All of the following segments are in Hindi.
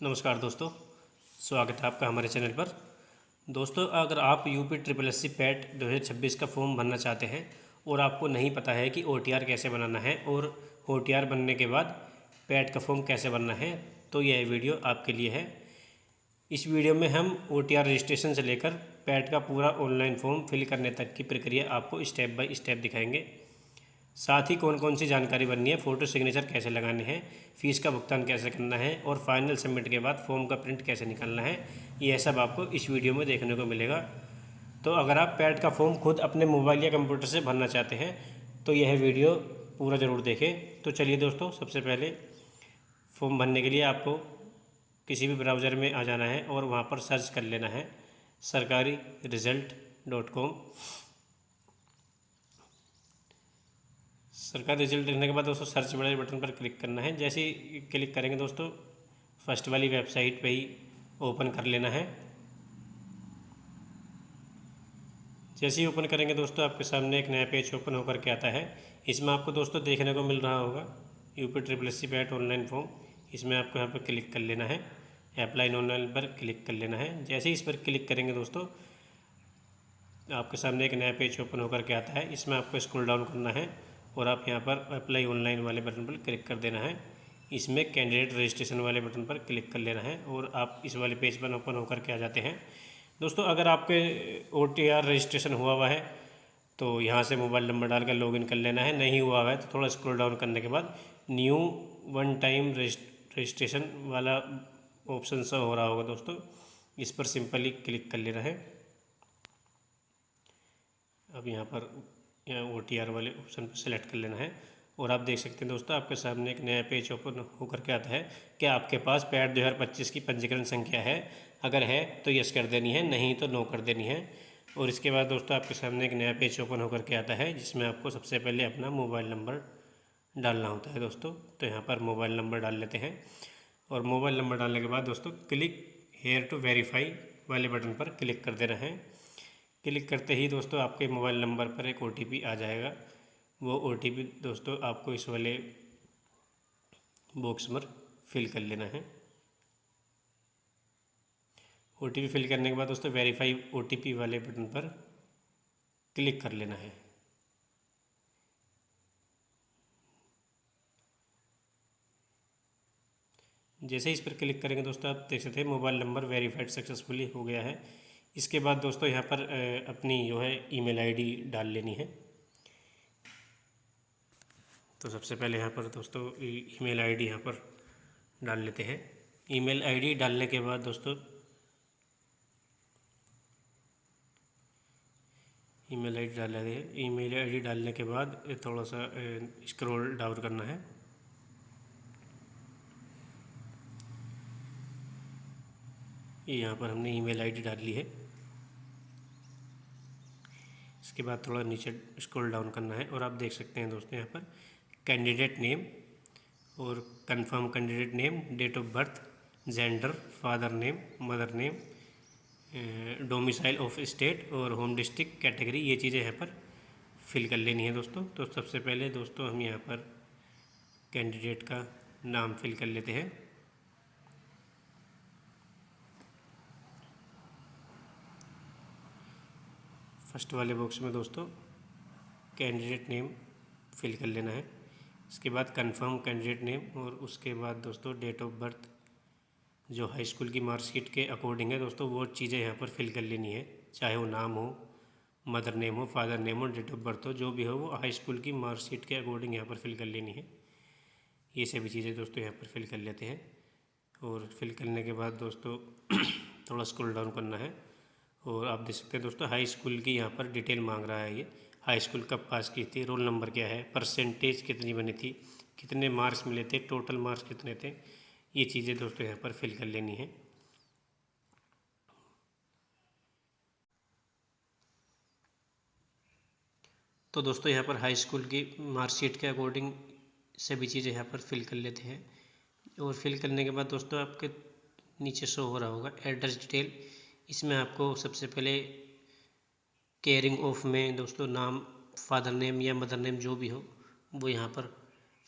नमस्कार दोस्तों, स्वागत है आपका हमारे चैनल पर। दोस्तों, अगर आप UP triple S C PET 2026 का फॉर्म भरना चाहते हैं और आपको नहीं पता है कि OTR कैसे बनाना है और OTR बनने के बाद पैट का फॉर्म कैसे भरना है, तो यह वीडियो आपके लिए है। इस वीडियो में हम OTR रजिस्ट्रेशन से लेकर पैट का पूरा ऑनलाइन फॉर्म फिल करने तक की प्रक्रिया आपको स्टेप बाय स्टेप दिखाएंगे। साथ ही कौन कौन सी जानकारी बननी है, फ़ोटो सिग्नेचर कैसे लगाने हैं, फ़ीस का भुगतान कैसे करना है और फाइनल सबमिट के बाद फॉर्म का प्रिंट कैसे निकालना है, यह सब आपको इस वीडियो में देखने को मिलेगा। तो अगर आप पैट का फॉर्म खुद अपने मोबाइल या कंप्यूटर से भरना चाहते हैं तो यह वीडियो पूरा ज़रूर देखें। तो चलिए दोस्तों, सबसे पहले फॉर्म भरने के लिए आपको किसी भी ब्राउज़र में आ जाना है और वहाँ पर सर्च कर लेना है sarkariresult.com। सरकारी रिजल्ट देखने के बाद दोस्तों सर्च वाले बटन पर क्लिक करना है। जैसे ही क्लिक करेंगे दोस्तों, फर्स्ट वाली वेबसाइट पे ही ओपन कर लेना है। जैसे ही ओपन करेंगे दोस्तों, आपके सामने एक नया पेज ओपन होकर के आता है। इसमें आपको दोस्तों देखने को मिल रहा होगा UP triple S C PET online form. इसमें आपको यहाँ पर क्लिक कर लेना है, अप्लाई ऑनलाइन पर क्लिक कर लेना है। जैसे ही इस पर क्लिक करेंगे दोस्तों, आपके सामने एक नया पेज ओपन होकर के आता है। इसमें आपको स्क्रॉल डाउन करना है और आप यहाँ पर अप्लाई ऑनलाइन वाले बटन पर क्लिक कर देना है। इसमें कैंडिडेट रजिस्ट्रेशन वाले बटन पर क्लिक कर लेना है और आप इस वाले पेज पर ओपन होकर के आ जाते हैं। दोस्तों, अगर आपके OTR रजिस्ट्रेशन हुआ है तो यहाँ से मोबाइल नंबर डालकर लॉगिन कर लेना है। नहीं हुआ है तो थोड़ा स्क्रॉल डाउन करने के बाद न्यू वन टाइम रजिस्ट्रेशन वाला ऑप्शन शो हो रहा होगा दोस्तों, इस पर सिंपली क्लिक कर लेना है। अब यहाँ पर OTR वाले ऑप्शन पर सेलेक्ट कर लेना है और आप देख सकते हैं दोस्तों, आपके सामने एक नया पेज ओपन होकर के आता है कि आपके पास पैट 2025 की पंजीकरण संख्या है। अगर है तो यस कर देनी है, नहीं तो नो कर देनी है। और इसके बाद दोस्तों आपके सामने एक नया पेज ओपन होकर के आता है जिसमें आपको सबसे पहले अपना मोबाइल नंबर डालना होता है दोस्तों। तो यहाँ पर मोबाइल नंबर डाल लेते हैं और मोबाइल नंबर डालने के बाद दोस्तों क्लिक हेयर टू वेरीफाई वाले बटन पर क्लिक कर देना है। क्लिक करते ही दोस्तों आपके मोबाइल नंबर पर एक OTP आ जाएगा। वो OTP दोस्तों आपको इस वाले बॉक्स में फिल कर लेना है। OTP फिल करने के बाद दोस्तों वेरीफाई OTP वाले बटन पर क्लिक कर लेना है। जैसे ही इस पर क्लिक करेंगे दोस्तों, आप देख सकते हैं मोबाइल नंबर वेरीफाइड सक्सेसफुली हो गया है। इसके बाद दोस्तों यहाँ पर अपनी जो है ईमेल ID डाल लेनी है। तो सबसे पहले यहाँ पर दोस्तों ईमेल ID यहाँ पर डाल लेते हैं। ईमेल ID डालने के बाद दोस्तों ईमेल ID डाल लेते हैं। ईमेल ID डालने के बाद थोड़ा सा स्क्रॉल डाउन करना है। यहाँ पर हमने ईमेल ID डाल ली है। इसके बाद थोड़ा नीचे स्क्रॉल डाउन करना है और आप देख सकते हैं दोस्तों यहाँ पर कैंडिडेट नेम और confirm candidate name, date of birth, gender, father name, mother name, domicile of state और होम डिस्ट्रिक्ट कैटेगरी, ये चीज़ें यहाँ पर फिल कर लेनी है दोस्तों। तो सबसे पहले दोस्तों हम यहाँ पर कैंडिडेट का नाम फिल कर लेते हैं। फर्स्ट वाले बॉक्स में दोस्तों कैंडिडेट नेम फिल कर लेना है। इसके बाद कंफर्म कैंडिडेट नेम और उसके बाद दोस्तों डेट ऑफ बर्थ जो हाई स्कूल की मार्कशीट के अकॉर्डिंग है दोस्तों, वो चीज़ें यहाँ पर फिल कर लेनी है। चाहे वो नाम हो, मदर नेम हो, फादर नेम हो, डेट ऑफ बर्थ हो, जो भी हो वो हाई स्कूल की मार्कशीट के अकॉर्डिंग यहाँ पर फिल कर लेनी है। ये सभी चीज़ें दोस्तों यहाँ पर फिल कर लेते हैं और फिल करने के बाद दोस्तों थोड़ा स्क्रॉल डाउन करना है और आप देख सकते हैं दोस्तों हाई स्कूल की यहाँ पर डिटेल मांग रहा है। ये हाई स्कूल कब पास की थी, रोल नंबर क्या है, परसेंटेज कितनी बनी थी, कितने मार्क्स मिले थे, टोटल मार्क्स कितने थे, ये चीज़ें दोस्तों यहाँ पर फिल कर लेनी है। तो दोस्तों यहाँ पर हाई स्कूल की मार्कशीट के अकॉर्डिंग सभी चीज़ें यहाँ पर फिल कर लेते हैं और फिल करने के बाद दोस्तों आपके नीचे शो हो रहा होगा एड्रेस डिटेल। इसमें आपको सबसे पहले केयरिंग ऑफ में दोस्तों नाम, फादर नेम या मदर नेम जो भी हो वो यहाँ पर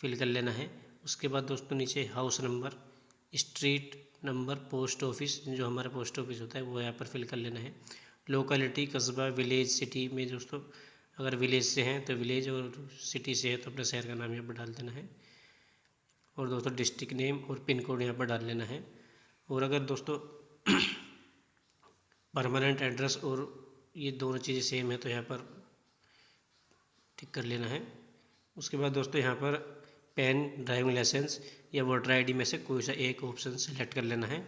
फिल कर लेना है। उसके बाद दोस्तों नीचे house number, street number, post office, जो हमारा पोस्ट ऑफिस होता है वो यहाँ पर फिल कर लेना है। लोकेलिटी, कस्बा, विलेज, सिटी में दोस्तों अगर विलेज से हैं तो विलेज, और सिटी से है तो अपने शहर का नाम यहाँ पर डाल देना है। और दोस्तों डिस्ट्रिक्ट नेम और पिन कोड यहाँ पर डाल लेना है। और अगर दोस्तों परमानेंट एड्रेस और ये दोनों चीज़ें सेम है तो यहाँ पर टिक कर लेना है। उसके बाद दोस्तों यहाँ पर पैन, ड्राइविंग लाइसेंस या वोटर आईडी में से कोई सा एक ऑप्शन सेलेक्ट कर लेना है।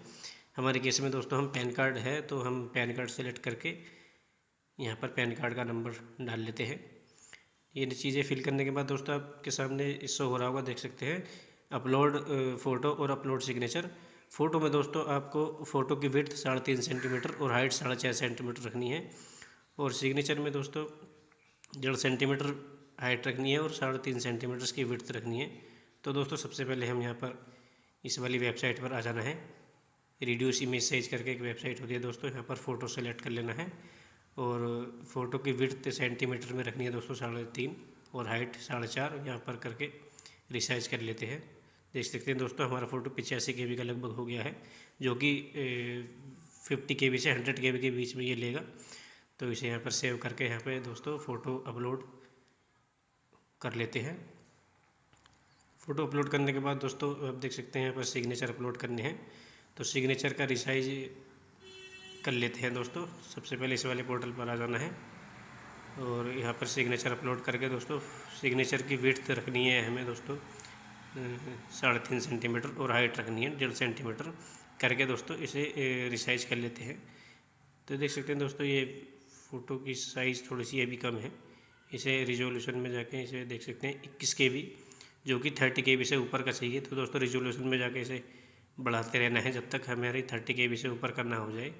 हमारे केस में दोस्तों हम पैन कार्ड है तो हम पैन कार्ड सेलेक्ट करके यहाँ पर पैन कार्ड का नंबर डाल लेते हैं। ये चीज़ें फिल करने के बाद दोस्तों आपके सामने शो हो रहा होगा, देख सकते हैं अपलोड फ़ोटो और अपलोड सिग्नेचर। फ़ोटो में दोस्तों आपको फ़ोटो की विड्थ 3.5 सेंटीमीटर और हाइट 4.5 सेंटीमीटर रखनी है। और सिग्नेचर में दोस्तों 1.5 सेंटीमीटर हाइट रखनी है और 3.5 सेंटीमीटर की विड्थ रखनी है। तो दोस्तों सबसे पहले हम यहाँ पर इस वाली वेबसाइट पर आ जाना है। रिड्यूस इमेज साइज करके एक वेबसाइट होती है दोस्तों, यहाँ पर फ़ोटो सेलेक्ट कर लेना है और फ़ोटो की विड्थ सेंटीमीटर में रखनी है दोस्तों 3.5 और हाइट 4.5 यहाँ पर करके रिसाइज कर लेते हैं। देख सकते हैं दोस्तों हमारा फ़ोटो 85 KB का लगभग हो गया है, जो कि 50 KB से 100 KB के बीच में ये लेगा। तो इसे यहाँ पर सेव करके यहाँ पे दोस्तों फ़ोटो अपलोड कर लेते हैं। फ़ोटो अपलोड करने के बाद दोस्तों आप देख सकते हैं यहाँ पर सिग्नेचर अपलोड करने हैं, तो सिग्नेचर का रिसाइज कर लेते हैं दोस्तों। सबसे पहले इस वाले पोर्टल पर आ जाना है और यहाँ पर सिग्नेचर अपलोड करके दोस्तों सिग्नेचर की विड्थ रखनी है हमें दोस्तों 3.5 सेंटीमीटर और हाइट रखनी है 1.5 सेंटीमीटर करके दोस्तों इसे रिसाइज कर लेते हैं। तो देख सकते हैं दोस्तों ये फ़ोटो की साइज़ थोड़ी सी अभी कम है। इसे रिजोल्यूशन में जाके इसे देख सकते हैं 21 KB, जो कि 30 KB से ऊपर का चाहिए। तो दोस्तों रिजोल्यूशन में जाके इसे बढ़ाते रहना है जब तक हमारी 30 KB से ऊपर का ना हो जाए।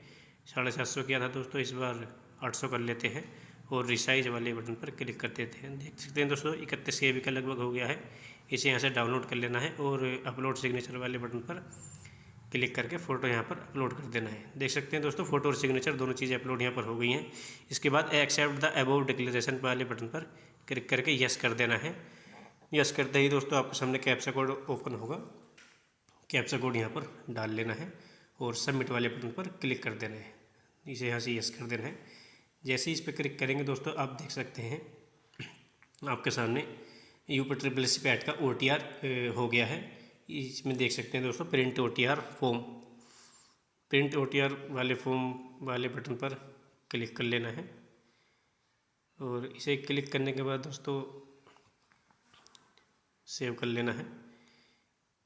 750 किया था दोस्तों, इस बार 800 कर लेते हैं और रिसाइज वाले बटन पर क्लिक कर देते हैं। देख सकते हैं दोस्तों 31 KB का लगभग हो गया है। इसे यहाँ से डाउनलोड कर लेना है और अपलोड सिग्नेचर वाले बटन पर क्लिक करके फ़ोटो यहाँ पर अपलोड कर देना है। देख सकते हैं दोस्तों फ़ोटो और सिग्नेचर दोनों चीज़ें अपलोड यहाँ पर हो गई हैं। इसके बाद एक्सेप्ट द अबव डिक्लेरेशन वाले बटन पर क्लिक करके यस कर देना है। यस करते ही दोस्तों आपके सामने कैप्चा कोड ओपन होगा, कैप्चा कोड यहाँ पर डाल लेना है और सबमिट वाले बटन पर क्लिक कर देना है। इसे यहाँ से यस कर देना है। जैसे ही इस पर क्लिक करेंगे दोस्तों आप देख सकते हैं आपके सामने UP पैट का OTR हो गया है। इसमें देख सकते हैं दोस्तों print OTR form, print OTR वाले फॉर्म वाले बटन पर क्लिक कर लेना है और इसे क्लिक करने के बाद दोस्तों सेव कर लेना है।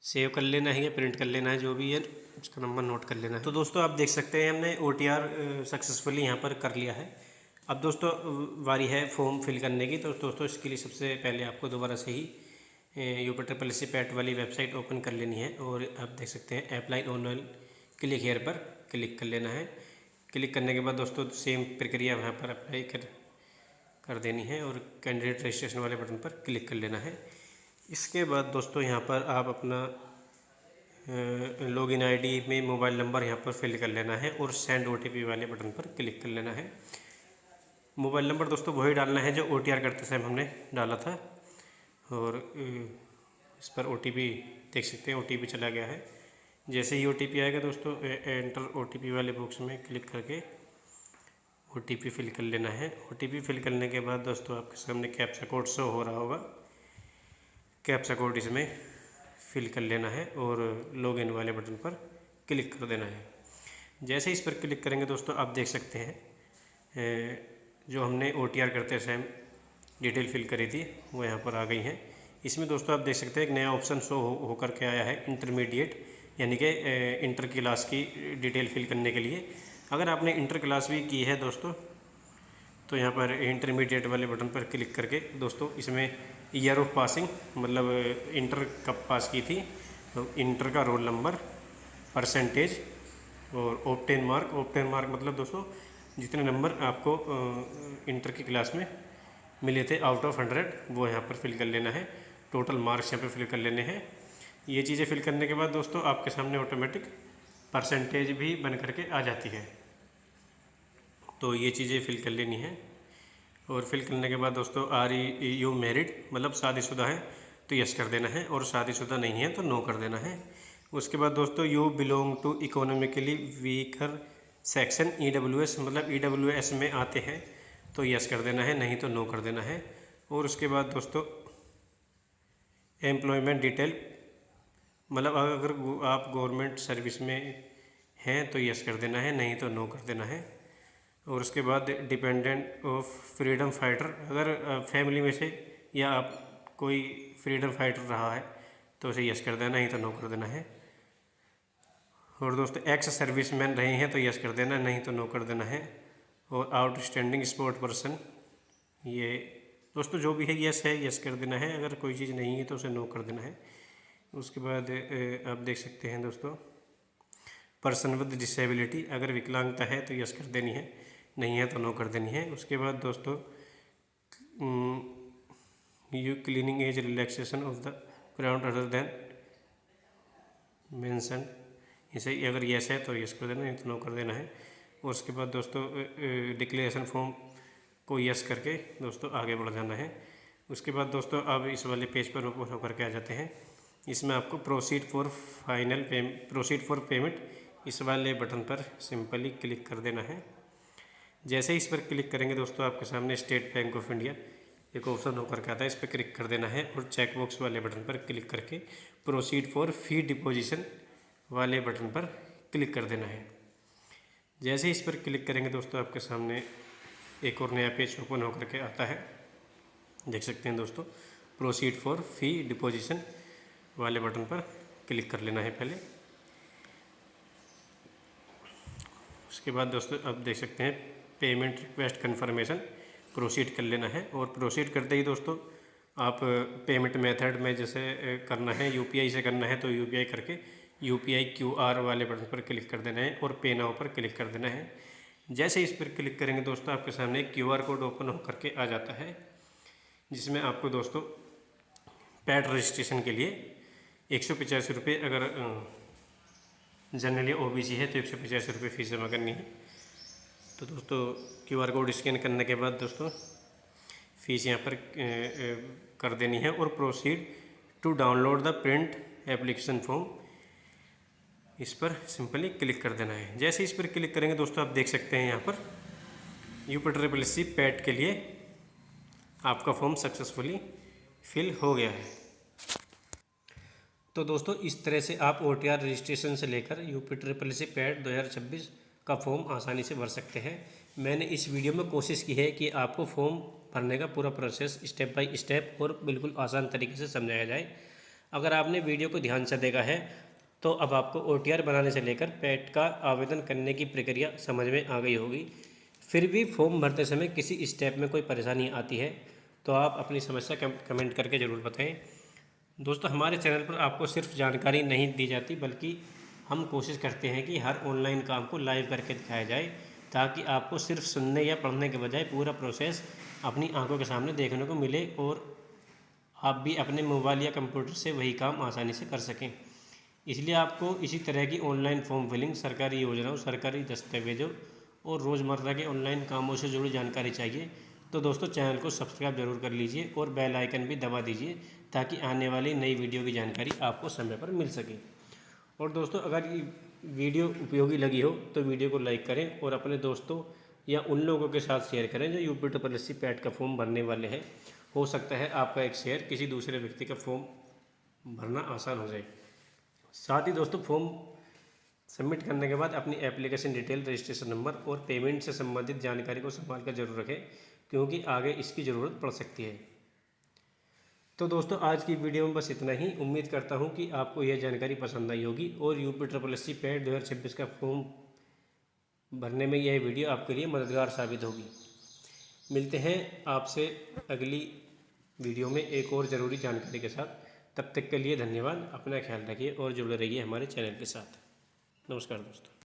सेव कर लेना है या प्रिंट कर लेना है, जो भी है उसका नंबर नोट कर लेना है। तो दोस्तों आप देख सकते हैं हमने OTR सक्सेसफुली यहाँ पर कर लिया है। अब दोस्तों बारी है फॉर्म फिल करने की। तो दोस्तों इसके लिए सबसे पहले आपको दोबारा से ही UP पैट वाली वेबसाइट ओपन कर लेनी है और आप देख सकते हैं अप्लाई ऑनलाइन क्लिक हेयर पर क्लिक कर लेना है। क्लिक करने के बाद दोस्तों सेम प्रक्रिया वहाँ पर अप्लाई कर देनी है और कैंडिडेट रजिस्ट्रेशन वाले बटन पर क्लिक कर लेना है। इसके बाद दोस्तों यहाँ पर आप अपना लॉगिन ID में मोबाइल नंबर यहाँ पर फिल कर लेना है और सेंड OTP वाले बटन पर क्लिक कर लेना है। मोबाइल नंबर दोस्तों वही डालना है जो OTR करते समय हमने डाला था और इस पर OTP देख सकते हैं OTP चला गया है। जैसे ही OTP आएगा दोस्तों एंटर OTP वाले बॉक्स में क्लिक करके OTP फिल कर लेना है। OTP फिल करने के बाद दोस्तों आपके सामने कैप्चा कोड शो हो रहा होगा, कैप्चा कोड इसमें फिल कर लेना है और लॉगिन वाले बटन पर क्लिक कर देना है। जैसे इस पर क्लिक करेंगे दोस्तों आप देख सकते हैं जो हमने OTR करते समय डिटेल फिल करी थी वो यहाँ पर आ गई हैं। इसमें दोस्तों आप देख सकते हैं एक नया ऑप्शन शो होकर के आया है इंटरमीडिएट, यानी कि इंटर क्लास की डिटेल फिल करने के लिए। अगर आपने इंटर क्लास भी की है दोस्तों तो यहाँ पर इंटरमीडिएट वाले बटन पर क्लिक करके दोस्तों इसमें ईयर ऑफ पासिंग, मतलब इंटर कब पास की थी, तो इंटर का रोल नंबर, परसेंटेज और ऑब्टेन मार्क मतलब दोस्तों जितने नंबर आपको इंटर की क्लास में मिले थे आउट ऑफ 100 वो यहाँ पर फिल कर लेना है। टोटल मार्क्स यहाँ पर फिल कर लेने हैं। ये चीज़ें फिल करने के बाद दोस्तों आपके सामने ऑटोमेटिक परसेंटेज भी बन करके आ जाती है। तो ये चीज़ें फिल कर लेनी है और फिल करने के बाद दोस्तों आर यू मैरिड, मतलब शादीशुदा है तो यस कर देना है और शादीशुदा नहीं है तो नो कर देना है। उसके बाद दोस्तों you belong to economically weaker section EWS, मतलब EWS में आते हैं तो यस कर देना है, नहीं तो नो कर देना है। और उसके बाद दोस्तों एम्प्लॉयमेंट डिटेल, मतलब अगर आप गवर्नमेंट सर्विस में हैं तो यस कर देना है, नहीं तो नो कर देना है। और उसके बाद डिपेंडेंट ऑफ फ्रीडम फाइटर, अगर फैमिली में से या आप कोई फ्रीडम फाइटर रहा है तो उसे यस कर देना, नहीं तो नो कर देना है। और दोस्तों एक्स सर्विस मैन रहे हैं तो यस कर देना, नहीं तो नो कर देना है। और आउटस्टैंडिंग स्पोर्ट पर्सन, ये दोस्तों जो भी है यस है, यस कर देना है। अगर कोई चीज़ नहीं है तो उसे नो कर देना है। उसके बाद आप देख सकते हैं दोस्तों पर्सन विद डिसेबिलिटी, अगर विकलांगता है तो यस कर देनी है, नहीं है तो नो कर देनी है। उसके बाद दोस्तों you cleaning age relaxation of the ground other than mention, इसे अगर यस है तो यस कर देना, नहीं तो नो कर देना है। और उसके बाद दोस्तों डिक्लेरेशन फॉर्म को यस करके दोस्तों आगे बढ़ जाना है। उसके बाद दोस्तों अब इस वाले पेज पर ऊपर होकर के आ जाते हैं। इसमें आपको प्रोसीड फॉर पेमेंट, इस वाले बटन पर सिंपली क्लिक कर देना है। जैसे ही इस पर क्लिक करेंगे दोस्तों आपके सामने स्टेट बैंक ऑफ इंडिया एक ऑप्शन होकर के आता है, इस पर क्लिक कर देना है। और चेक बॉक्स वाले बटन पर क्लिक करके प्रोसीड फॉर फी डिपोजिशन वाले बटन पर क्लिक कर देना है। जैसे ही इस पर क्लिक करेंगे दोस्तों आपके सामने एक और नया पेज ओपन होकर के आता है, देख सकते हैं दोस्तों। प्रोसीड फॉर फी डिपोजिशन वाले बटन पर क्लिक कर लेना है पहले। उसके बाद दोस्तों अब देख सकते हैं पेमेंट रिक्वेस्ट कन्फर्मेशन, प्रोसीड कर लेना है। और प्रोसीड करते ही दोस्तों आप पेमेंट मेथड में जैसे करना है UPI से करना है तो UPI करके UPI QR वाले बटन पर क्लिक कर देना है और पे नाउ पर क्लिक कर देना है। जैसे इस पर क्लिक करेंगे दोस्तों आपके सामने एक QR कोड ओपन होकर के आ जाता है, जिसमें आपको दोस्तों पैड रजिस्ट्रेशन के लिए 185 रुपये, अगर जनरली OBC है तो 185 रुपये फीस जमा करनी है। तो दोस्तों QR कोड स्कैन करने के बाद दोस्तों फीस यहाँ पर कर देनी है। और proceed to download the print application form, इस पर सिंपली क्लिक कर देना है। जैसे इस पर क्लिक करेंगे दोस्तों आप देख सकते हैं यहाँ पर UPSSC पैट के लिए आपका फॉर्म सक्सेसफुली फिल हो गया है। तो दोस्तों इस तरह से आप OTR रजिस्ट्रेशन से लेकर UPSSC पैट 2026 का फॉर्म आसानी से भर सकते हैं। मैंने इस वीडियो में कोशिश की है कि आपको फॉर्म भरने का पूरा प्रोसेस स्टेप बाय स्टेप और बिल्कुल आसान तरीके से समझाया जाए। अगर आपने वीडियो को ध्यान से देखा है तो अब आपको OTR बनाने से लेकर पैट का आवेदन करने की प्रक्रिया समझ में आ गई होगी। फिर भी फॉर्म भरते समय किसी स्टेप में कोई परेशानी आती है तो आप अपनी समस्या कमेंट करके ज़रूर बताएं। दोस्तों हमारे चैनल पर आपको सिर्फ जानकारी नहीं दी जाती, बल्कि हम कोशिश करते हैं कि हर ऑनलाइन काम को लाइव करके दिखाया जाए, ताकि आपको सिर्फ सुनने या पढ़ने के बजाय पूरा प्रोसेस अपनी आंखों के सामने देखने को मिले और आप भी अपने मोबाइल या कंप्यूटर से वही काम आसानी से कर सकें। इसलिए आपको इसी तरह की ऑनलाइन फॉर्म फिलिंग, सरकारी योजनाओं, सरकारी दस्तावेजों और रोज़मर्रा के ऑनलाइन कामों से जुड़ी जानकारी चाहिए तो दोस्तों चैनल को सब्सक्राइब जरूर कर लीजिए और बेल आइकन भी दबा दीजिए, ताकि आने वाली नई वीडियो की जानकारी आपको समय पर मिल सके। और दोस्तों अगर ये वीडियो उपयोगी लगी हो तो वीडियो को लाइक करें और अपने दोस्तों या उन लोगों के साथ शेयर करें जो UPSSC पैट का फॉर्म भरने वाले हैं। हो सकता है आपका एक शेयर किसी दूसरे व्यक्ति का फॉर्म भरना आसान हो जाए। साथ ही दोस्तों फॉर्म सबमिट करने के बाद अपनी एप्लीकेशन डिटेल, रजिस्ट्रेशन नंबर और पेमेंट से संबंधित जानकारी को संभाल कर जरूर रखें, क्योंकि आगे इसकी ज़रूरत पड़ सकती है। तो दोस्तों आज की वीडियो में बस इतना ही। उम्मीद करता हूं कि आपको यह जानकारी पसंद आई होगी और UPSSC पैट 2026 का फॉर्म भरने में यह वीडियो आपके लिए मददगार साबित होगी। मिलते हैं आपसे अगली वीडियो में एक और ज़रूरी जानकारी के साथ। तब तक के लिए धन्यवाद। अपना ख्याल रखिए और जुड़े रहिए हमारे चैनल के साथ। नमस्कार दोस्तों।